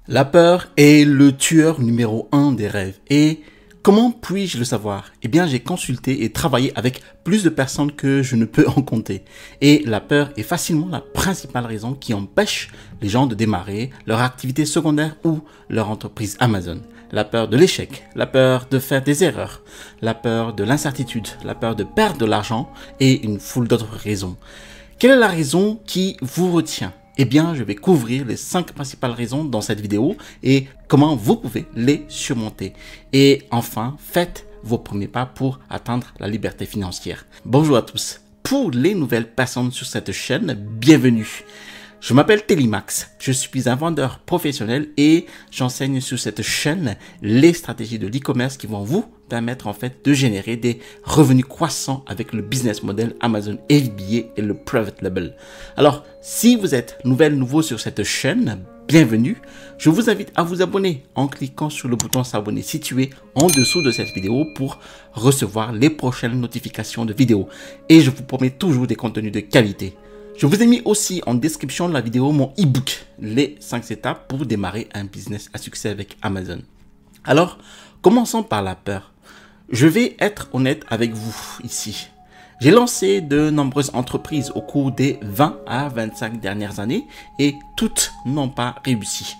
La peur est le tueur numéro 1 des rêves. Et comment puis-je le savoir? Eh bien, j'ai consulté et travaillé avec plus de personnes que je ne peux en compter. Et la peur est facilement la principale raison qui empêche les gens de démarrer leur activité secondaire ou leur entreprise Amazon. La peur de l'échec, la peur de faire des erreurs, la peur de l'incertitude, la peur de perdre de l'argent et une foule d'autres raisons. Quelle est la raison qui vous retient? Eh bien, je vais couvrir les 5 principales raisons dans cette vidéo et comment vous pouvez les surmonter. Et enfin, faites vos premiers pas pour atteindre la liberté financière. Bonjour à tous. Pour les nouvelles personnes sur cette chaîne, bienvenue. Je m'appelle Télimax, je suis un vendeur professionnel et j'enseigne sur cette chaîne les stratégies de l'e-commerce qui vont vous permettre en fait de générer des revenus croissants avec le business model Amazon FBA et le Private Label. Alors, si vous êtes nouveau sur cette chaîne, bienvenue. Je vous invite à vous abonner en cliquant sur le bouton s'abonner situé en dessous de cette vidéo pour recevoir les prochaines notifications de vidéos. Et je vous promets toujours des contenus de qualité. Je vous ai mis aussi en description de la vidéo mon e-book, les 5 étapes pour démarrer un business à succès avec Amazon. Alors, commençons par la peur. Je vais être honnête avec vous ici. J'ai lancé de nombreuses entreprises au cours des 20 à 25 dernières années et toutes n'ont pas réussi.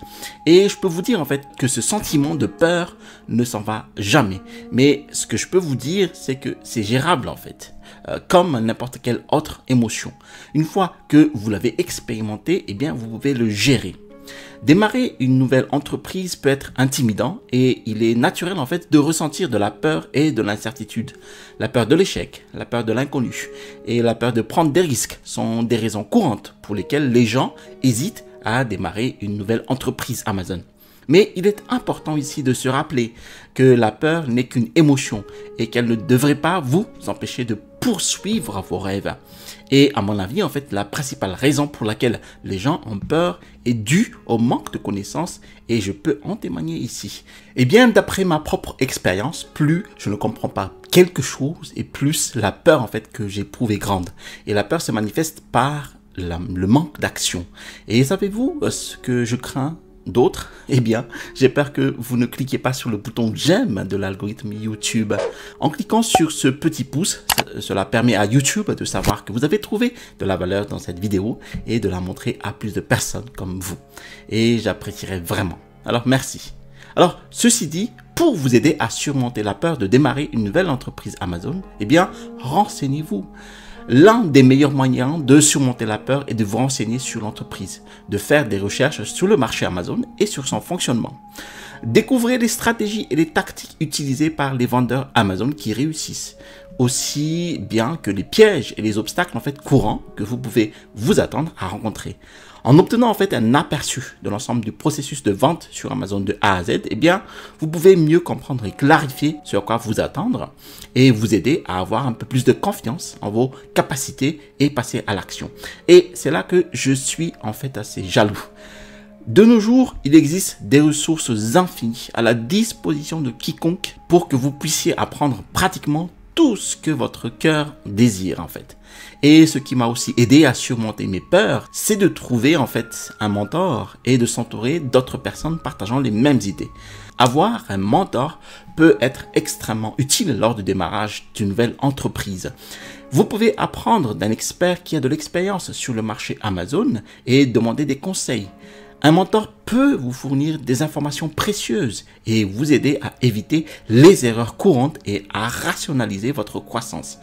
Et je peux vous dire en fait que ce sentiment de peur ne s'en va jamais. Mais ce que je peux vous dire, c'est que c'est gérable en fait. Comme n'importe quelle autre émotion. Une fois que vous l'avez expérimenté, eh bien vous pouvez le gérer. Démarrer une nouvelle entreprise peut être intimidant et il est naturel en fait de ressentir de la peur et de l'incertitude. La peur de l'échec, la peur de l'inconnu et la peur de prendre des risques sont des raisons courantes pour lesquelles les gens hésitent à démarrer une nouvelle entreprise Amazon. Mais il est important ici de se rappeler que la peur n'est qu'une émotion et qu'elle ne devrait pas vous empêcher de poursuivre vos rêves. Et à mon avis, en fait, la principale raison pour laquelle les gens ont peur est due au manque de connaissances et je peux en témoigner ici. Eh bien, d'après ma propre expérience, plus je ne comprends pas quelque chose et plus la peur en fait que j'éprouve est grande. Et la peur se manifeste par le manque d'action. Et savez-vous ce que je crains d'autres? Eh bien, j'ai peur que vous ne cliquiez pas sur le bouton j'aime de l'algorithme YouTube. En cliquant sur ce petit pouce, cela permet à YouTube de savoir que vous avez trouvé de la valeur dans cette vidéo et de la montrer à plus de personnes comme vous. Et j'apprécierais vraiment. Alors, merci. Alors, ceci dit, pour vous aider à surmonter la peur de démarrer une nouvelle entreprise Amazon, eh bien, renseignez-vous. L'un des meilleurs moyens de surmonter la peur est de vous renseigner sur l'entreprise, de faire des recherches sur le marché Amazon et sur son fonctionnement. Découvrez les stratégies et les tactiques utilisées par les vendeurs Amazon qui réussissent, aussi bien que les pièges et les obstacles en fait courants que vous pouvez vous attendre à rencontrer. En obtenant en fait un aperçu de l'ensemble du processus de vente sur Amazon de A à Z, eh bien, vous pouvez mieux comprendre et clarifier ce à quoi vous attendre et vous aider à avoir un peu plus de confiance en vos capacités et passer à l'action. Et c'est là que je suis en fait assez jaloux. De nos jours, il existe des ressources infinies à la disposition de quiconque pour que vous puissiez apprendre pratiquement tout ce que votre cœur désire en fait. Et ce qui m'a aussi aidé à surmonter mes peurs, c'est de trouver en fait un mentor et de s'entourer d'autres personnes partageant les mêmes idées. Avoir un mentor peut être extrêmement utile lors du démarrage d'une nouvelle entreprise. Vous pouvez apprendre d'un expert qui a de l'expérience sur le marché Amazon et demander des conseils. Un mentor peut vous fournir des informations précieuses et vous aider à éviter les erreurs courantes et à rationaliser votre croissance.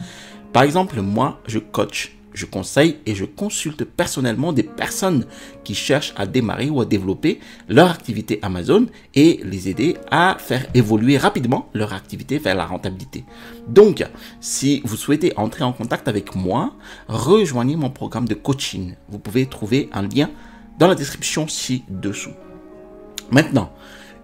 Par exemple, moi, je coach, je conseille et je consulte personnellement des personnes qui cherchent à démarrer ou à développer leur activité Amazon et les aider à faire évoluer rapidement leur activité vers la rentabilité. Donc, si vous souhaitez entrer en contact avec moi, rejoignez mon programme de coaching. Vous pouvez trouver un lien dans la description ci-dessous. Maintenant,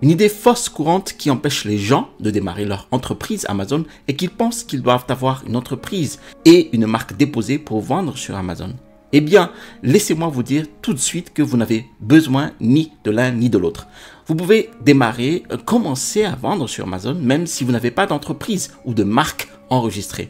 une idée fausse courante qui empêche les gens de démarrer leur entreprise Amazon est qu'ils pensent qu'ils doivent avoir une entreprise et une marque déposée pour vendre sur Amazon. Eh bien, laissez-moi vous dire tout de suite que vous n'avez besoin ni de l'un ni de l'autre. Vous pouvez démarrer, commencer à vendre sur Amazon même si vous n'avez pas d'entreprise ou de marque enregistrée.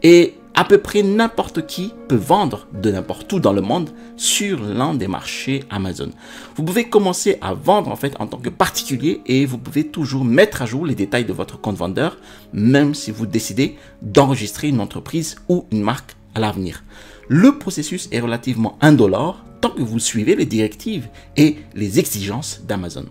Et À peu près n'importe qui peut vendre de n'importe où dans le monde sur l'un des marchés Amazon. Vous pouvez commencer à vendre en fait en tant que particulier et vous pouvez toujours mettre à jour les détails de votre compte vendeur, même si vous décidez d'enregistrer une entreprise ou une marque à l'avenir. Le processus est relativement indolore tant que vous suivez les directives et les exigences d'Amazon.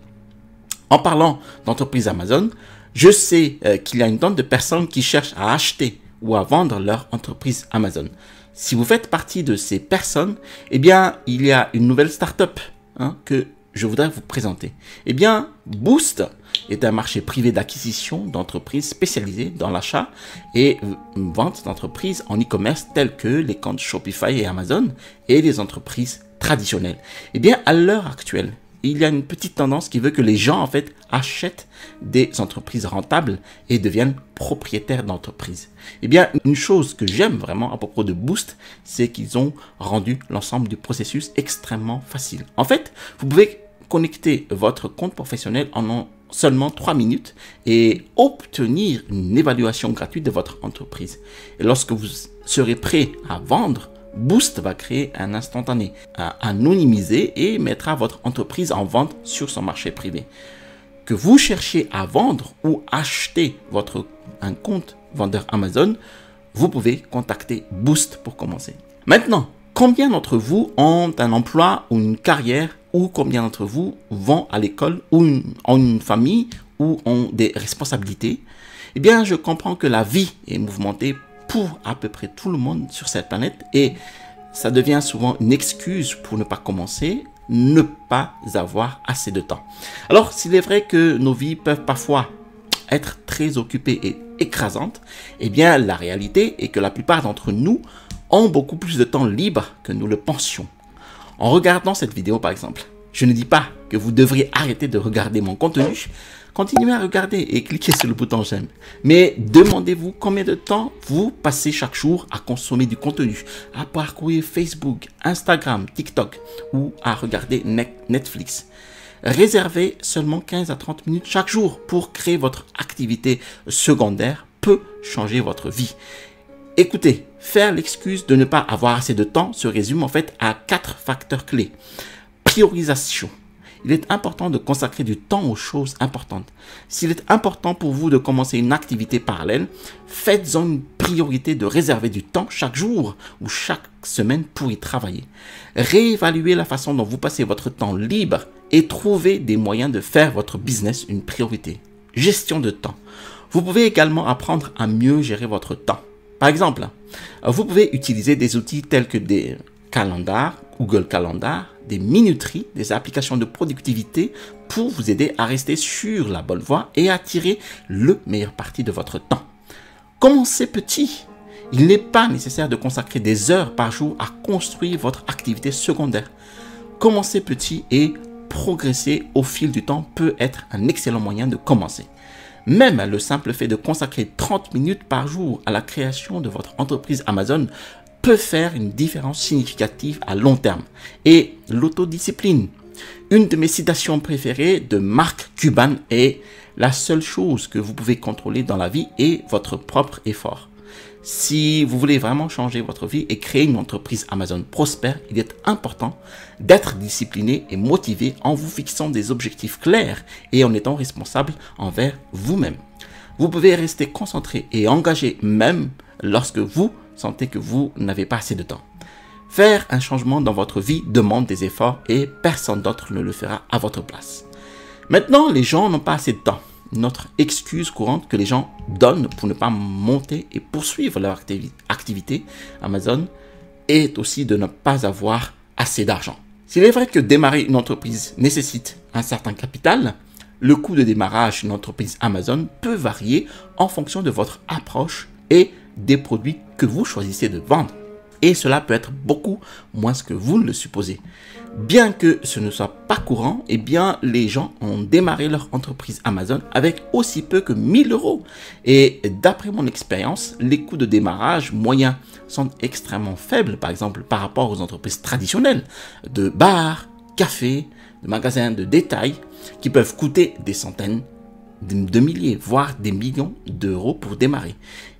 En parlant d'entreprise Amazon, je sais qu'il y a une tonne de personnes qui cherchent à acheter ou à vendre leur entreprise Amazon. Si vous faites partie de ces personnes, eh bien, il y a une nouvelle startup que je voudrais vous présenter. Eh bien, Boost est un marché privé d'acquisition d'entreprises spécialisées dans l'achat et vente d'entreprises en e-commerce telles que les comptes Shopify et Amazon et les entreprises traditionnelles. Eh bien, à l'heure actuelle, il y a une petite tendance qui veut que les gens en fait achètent des entreprises rentables et deviennent propriétaires d'entreprises. Eh bien, une chose que j'aime vraiment à propos de Boost, c'est qu'ils ont rendu l'ensemble du processus extrêmement facile. En fait, vous pouvez connecter votre compte professionnel en seulement 3 minutes et obtenir une évaluation gratuite de votre entreprise. Et lorsque vous serez prêt à vendre, Boost va créer un instantané anonymisé et mettra votre entreprise en vente sur son marché privé. Que vous cherchiez à vendre ou acheter un compte vendeur Amazon, vous pouvez contacter Boost pour commencer. Maintenant, combien d'entre vous ont un emploi ou une carrière ou combien d'entre vous vont à l'école ou ont une famille ou ont des responsabilités? Eh bien, je comprends que la vie est mouvementée pour à peu près tout le monde sur cette planète et ça devient souvent une excuse pour ne pas commencer, ne pas avoir assez de temps. Alors, s'il est vrai que nos vies peuvent parfois être très occupées et écrasantes, eh bien, la réalité est que la plupart d'entre nous ont beaucoup plus de temps libre que nous le pensions. En regardant cette vidéo, par exemple, je ne dis pas que vous devriez arrêter de regarder mon contenu. Continuez à regarder et cliquez sur le bouton j'aime. Mais demandez-vous combien de temps vous passez chaque jour à consommer du contenu, à parcourir Facebook, Instagram, TikTok ou à regarder Netflix. Réservez seulement 15 à 30 minutes chaque jour pour créer votre activité secondaire peut changer votre vie. Écoutez, faire l'excuse de ne pas avoir assez de temps se résume en fait à 4 facteurs clés. Priorisation. Il est important de consacrer du temps aux choses importantes. S'il est important pour vous de commencer une activité parallèle, faites-en une priorité de réserver du temps chaque jour ou chaque semaine pour y travailler. Réévaluez la façon dont vous passez votre temps libre et trouvez des moyens de faire votre business une priorité. Gestion de temps. Vous pouvez également apprendre à mieux gérer votre temps. Par exemple, vous pouvez utiliser des outils tels que des calendars, Google Calendar, des minuteries, des applications de productivité pour vous aider à rester sur la bonne voie et à tirer le meilleur parti de votre temps. Commencez petit. Il n'est pas nécessaire de consacrer des heures par jour à construire votre activité secondaire. Commencer petit et progresser au fil du temps peut être un excellent moyen de commencer. Même le simple fait de consacrer 30 minutes par jour à la création de votre entreprise Amazon peut faire une différence significative à long terme. Et l'autodiscipline. Une de mes citations préférées de Mark Cuban est « La seule chose que vous pouvez contrôler dans la vie est votre propre effort ». Si vous voulez vraiment changer votre vie et créer une entreprise Amazon prospère, il est important d'être discipliné et motivé en vous fixant des objectifs clairs et en étant responsable envers vous-même. Vous pouvez rester concentré et engagé même lorsque vous sentez que vous n'avez pas assez de temps. Faire un changement dans votre vie demande des efforts et personne d'autre ne le fera à votre place. Maintenant, les gens n'ont pas assez de temps. Notre excuse courante que les gens donnent pour ne pas monter et poursuivre leur activité Amazon est aussi de ne pas avoir assez d'argent. S'il est vrai que démarrer une entreprise nécessite un certain capital, le coût de démarrage d'une entreprise Amazon peut varier en fonction de votre approche et des produits que vous choisissez de vendre. Et cela peut être beaucoup moins que vous ne le supposez. Bien que ce ne soit pas courant, eh bien, les gens ont démarré leur entreprise Amazon avec aussi peu que 1 000 €. Et d'après mon expérience, les coûts de démarrage moyens sont extrêmement faibles, par exemple, par rapport aux entreprises traditionnelles de bars, cafés, de magasins de détail, qui peuvent coûter des centaines de milliers, voire des millions d'euros pour démarrer.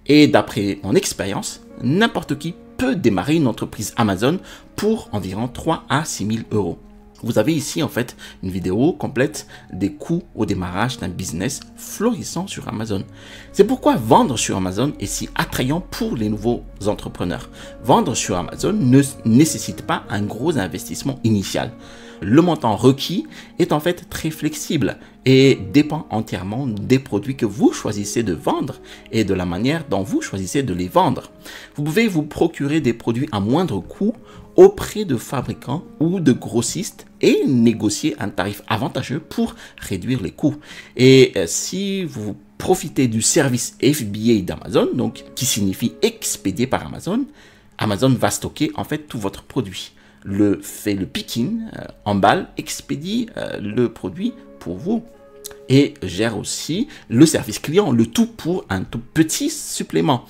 Et d'après mon expérience, n'importe qui peut démarrer une entreprise Amazon pour environ 3 à 6 000 euros. Vous avez ici en fait une vidéo complète des coûts au démarrage d'un business florissant sur Amazon. C'est pourquoi vendre sur Amazon est si attrayant pour les nouveaux entrepreneurs. Vendre sur Amazon ne nécessite pas un gros investissement initial. Le montant requis est en fait très flexible et dépend entièrement des produits que vous choisissez de vendre et de la manière dont vous choisissez de les vendre. Vous pouvez vous procurer des produits à moindre coût auprès de fabricants ou de grossistes et négocier un tarif avantageux pour réduire les coûts. Et si vous profitez du service FBA d'Amazon, donc qui signifie expédié par Amazon, Amazon va stocker en fait tout votre produit. Fait le picking, emballe, expédie le produit pour vous et gère aussi le service client, le tout pour un tout petit supplément.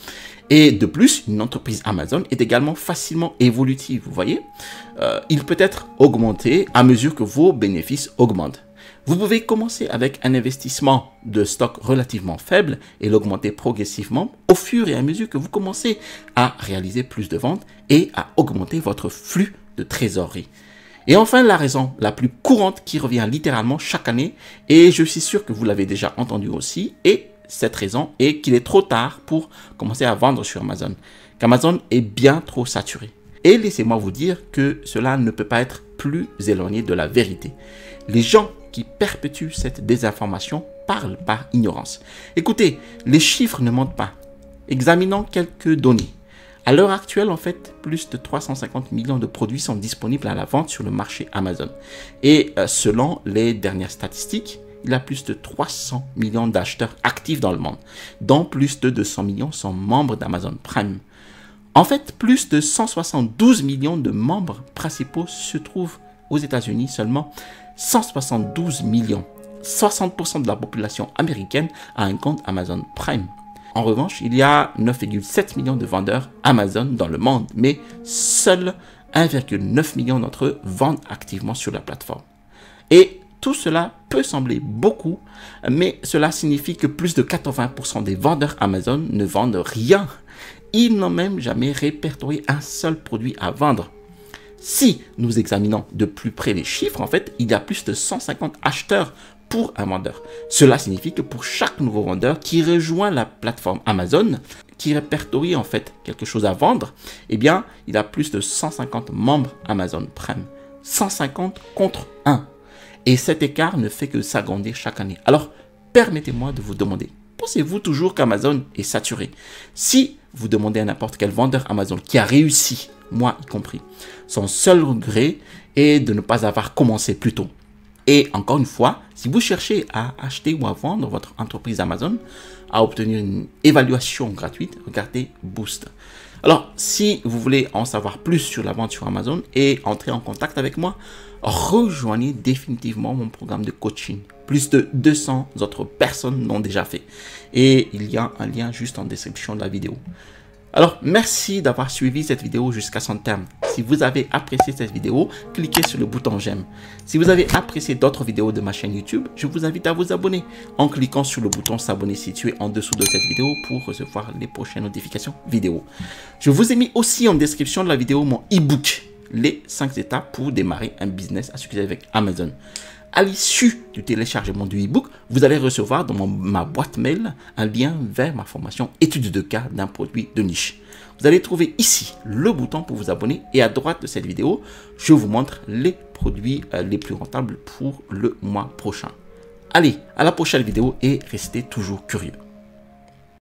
Et de plus, une entreprise Amazon est également facilement évolutive, vous voyez. Il peut être augmenté à mesure que vos bénéfices augmentent. Vous pouvez commencer avec un investissement de stock relativement faible et l'augmenter progressivement au fur et à mesure que vous commencez à réaliser plus de ventes et à augmenter votre flux de trésorerie. Et enfin, la raison la plus courante qui revient littéralement chaque année, et je suis sûr que vous l'avez déjà entendu aussi, et cette raison est qu'il est trop tard pour commencer à vendre sur Amazon, qu'Amazon est bien trop saturé. Et laissez-moi vous dire que cela ne peut pas être plus éloigné de la vérité. Les gens qui perpétuent cette désinformation parlent par ignorance. Écoutez, les chiffres ne mentent pas. Examinons quelques données. À l'heure actuelle, en fait, plus de 350 millions de produits sont disponibles à la vente sur le marché Amazon. Et selon les dernières statistiques, il y a plus de 300 millions d'acheteurs actifs dans le monde, dont plus de 200 millions sont membres d'Amazon Prime. En fait, plus de 172 millions de membres principaux se trouvent aux États-Unis seulement. 172 millions. 60% de la population américaine a un compte Amazon Prime. En revanche, il y a 9,7 millions de vendeurs Amazon dans le monde, mais seuls 1,9 million d'entre eux vendent activement sur la plateforme. Et tout cela peut sembler beaucoup, mais cela signifie que plus de 80% des vendeurs Amazon ne vendent rien. Ils n'ont même jamais répertorié un seul produit à vendre. Si nous examinons de plus près les chiffres, en fait, il y a plus de 150 acheteurs pour un vendeur. Cela signifie que pour chaque nouveau vendeur qui rejoint la plateforme Amazon, qui répertorie en fait quelque chose à vendre, eh bien, il y a plus de 150 membres Amazon Prime. 150 contre 1. Et cet écart ne fait que s'agrandir chaque année. Alors, permettez-moi de vous demander, pensez-vous toujours qu'Amazon est saturé? Si vous demandez à n'importe quel vendeur Amazon qui a réussi, moi y compris, son seul regret est de ne pas avoir commencé plus tôt. Et encore une fois, si vous cherchez à acheter ou à vendre votre entreprise Amazon, à obtenir une évaluation gratuite, regardez Boost. Alors, si vous voulez en savoir plus sur la vente sur Amazon et entrer en contact avec moi, rejoignez définitivement mon programme de coaching. Plus de 200 autres personnes l'ont déjà fait. Et il y a un lien juste en description de la vidéo. Alors, merci d'avoir suivi cette vidéo jusqu'à son terme. Si vous avez apprécié cette vidéo, cliquez sur le bouton j'aime. Si vous avez apprécié d'autres vidéos de ma chaîne YouTube, je vous invite à vous abonner en cliquant sur le bouton s'abonner situé en dessous de cette vidéo pour recevoir les prochaines notifications vidéo. Je vous ai mis aussi en description de la vidéo mon e-book, les 5 étapes pour démarrer un business à succès avec Amazon. À l'issue du téléchargement du e-book, vous allez recevoir dans ma boîte mail un lien vers ma formation étude de cas d'un produit de niche. Vous allez trouver ici le bouton pour vous abonner et à droite de cette vidéo, je vous montre les produits les plus rentables pour le mois prochain. Allez, à la prochaine vidéo et restez toujours curieux.